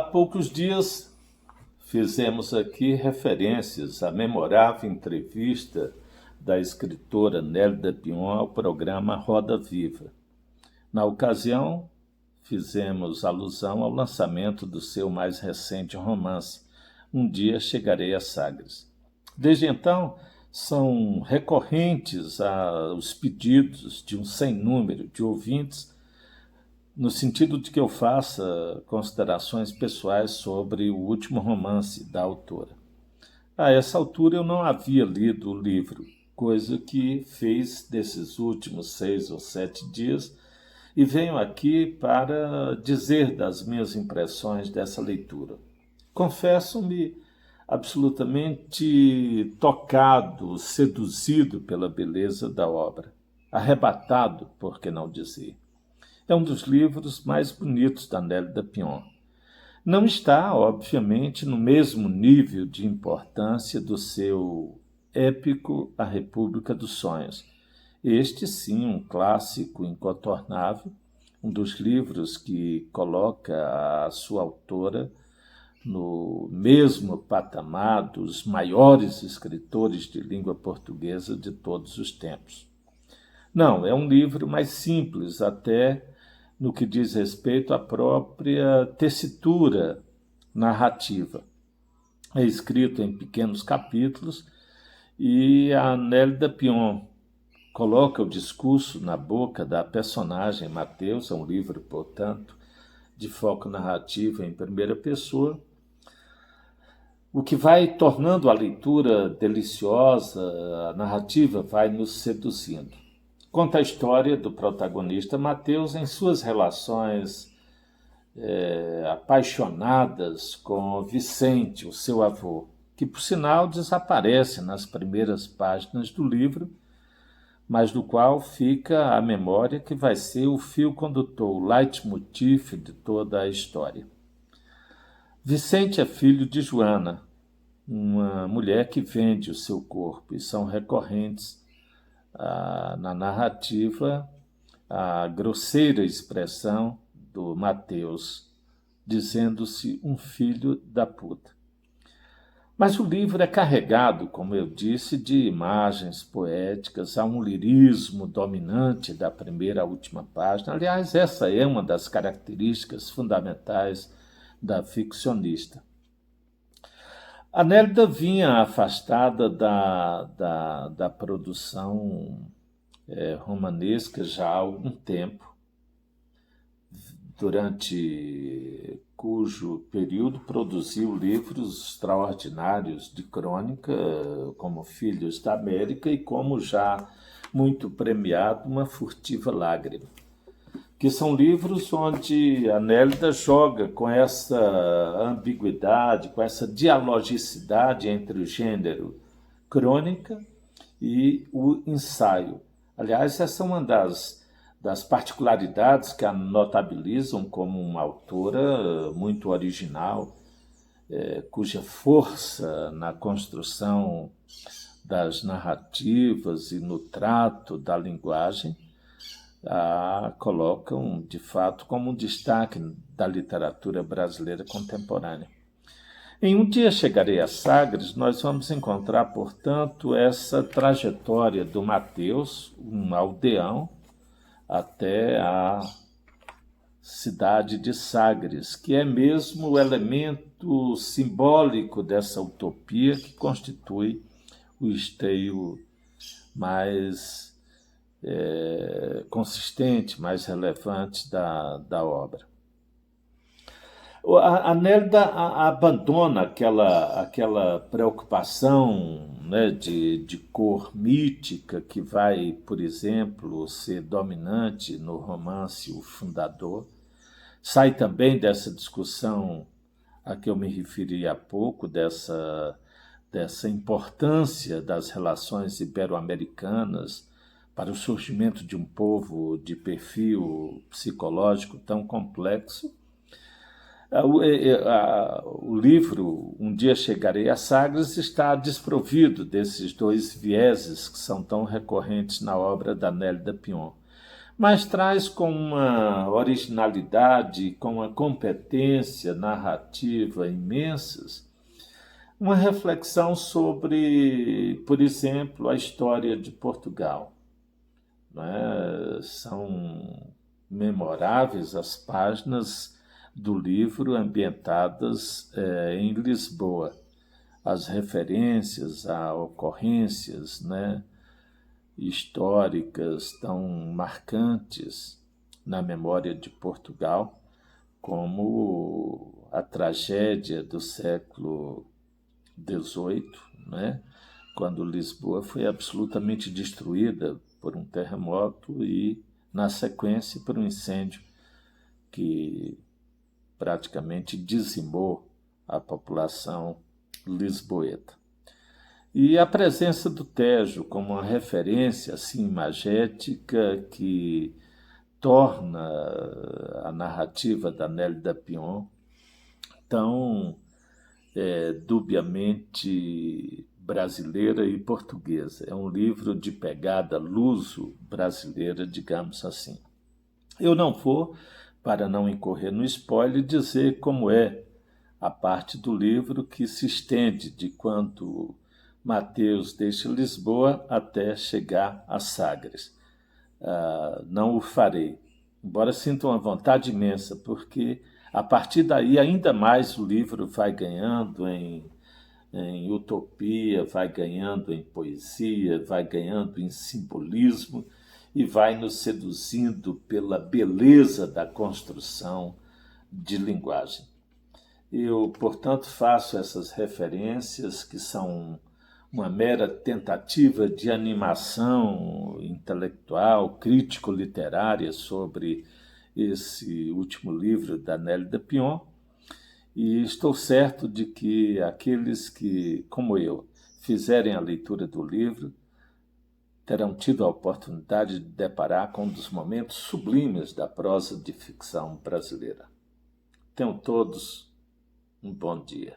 poucos dias fizemos aqui referências à memorável entrevista da escritora Nélida Pion ao programa Roda Viva. Na ocasião, fizemos alusão ao lançamento do seu mais recente romance, Um Dia Chegarei a Sagres. Desde então, são recorrentes os pedidos de um sem número de ouvintes no sentido de que eu faça considerações pessoais sobre o último romance da autora. A essa altura eu não havia lido o livro, coisa que fez desses últimos 6 ou 7 dias, e venho aqui para dizer das minhas impressões dessa leitura. Confesso-me absolutamente tocado, seduzido pela beleza da obra, arrebatado, por que não dizer. É um dos livros mais bonitos da Nélida Pion. Não está, obviamente, no mesmo nível de importância do seu épico A República dos Sonhos. Este, sim, um clássico incontornável, um dos livros que coloca a sua autora no mesmo patamar dos maiores escritores de língua portuguesa de todos os tempos. Não, é um livro mais simples, até no que diz respeito à própria tessitura narrativa. É escrito em pequenos capítulos e a Nélida Pion coloca o discurso na boca da personagem Mateus, é um livro, portanto, de foco narrativo em primeira pessoa, o que vai tornando a leitura deliciosa, a narrativa vai nos seduzindo. Conta a história do protagonista Mateus em suas relações apaixonadas com Vicente, o seu avô, que, por sinal, desaparece nas primeiras páginas do livro, mas do qual fica a memória que vai ser o fio condutor, o leitmotiv de toda a história. Vicente é filho de Joana, uma mulher que vende o seu corpo, e são recorrentes na narrativa a grosseira expressão do Mateus, dizendo-se um filho da puta. Mas o livro é carregado, como eu disse, de imagens poéticas, há um lirismo dominante da primeira à última página. Aliás, essa é uma das características fundamentais da ficcionista. A Nélida vinha afastada da produção romanesca já há algum tempo, durante cujo período produziu livros extraordinários de crônica, como Filhos da América e como já muito premiado Uma Furtiva Lágrima, que são livros onde a Nélida joga com essa ambiguidade, com essa dialogicidade entre o gênero crônica e o ensaio. Aliás, essa é uma das particularidades que a notabilizam como uma autora muito original, cuja força na construção das narrativas e no trato da linguagem a colocam, de fato, como um destaque da literatura brasileira contemporânea. Em Um Dia Chegarei a Sagres, nós vamos encontrar, portanto, essa trajetória do Mateus, um aldeão, até a cidade de Sagres, que é mesmo o elemento simbólico dessa utopia que constitui o esteio mais consistente, mais relevante da obra. A Nélida abandona aquela preocupação, né, de cor mítica que vai, por exemplo, ser dominante no romance O Fundador. Sai também dessa discussão a que eu me referi há pouco, dessa importância das relações ibero-americanas para o surgimento de um povo de perfil psicológico tão complexo. O livro Um Dia Chegarei a Sagres está desprovido desses dois vieses que são tão recorrentes na obra da Nélida Pion. mas traz com uma originalidade, com uma competência narrativa imensas, uma reflexão sobre, por exemplo, a história de Portugal. Né? São memoráveis as páginas do livro ambientadas em Lisboa. As referências a ocorrências, né, históricas tão marcantes na memória de Portugal, como a tragédia do século XVIII, né, quando Lisboa foi absolutamente destruída por um terremoto e, na sequência, por um incêndio que praticamente dizimou a população lisboeta. E a presença do Tejo como uma referência assim imagética que torna a narrativa da Nélida Pion tão dubiamente brasileira e portuguesa. É um livro de pegada luso-brasileira, digamos assim. Eu não vou, para não incorrer no spoiler, dizer como é a parte do livro que se estende de quando Mateus deixa Lisboa até chegar a Sagres. Não o farei, embora sinta uma vontade imensa, porque a partir daí ainda mais o livro vai ganhando em utopia, vai ganhando em poesia, vai ganhando em simbolismo e vai nos seduzindo pela beleza da construção de linguagem. Eu, portanto, faço essas referências que são uma mera tentativa de animação intelectual, crítico-literária sobre esse último livro da Nélida Pion, e estou certo de que aqueles que, como eu, fizerem a leitura do livro terão tido a oportunidade de deparar com um dos momentos sublimes da prosa de ficção brasileira. Tenham todos um bom dia.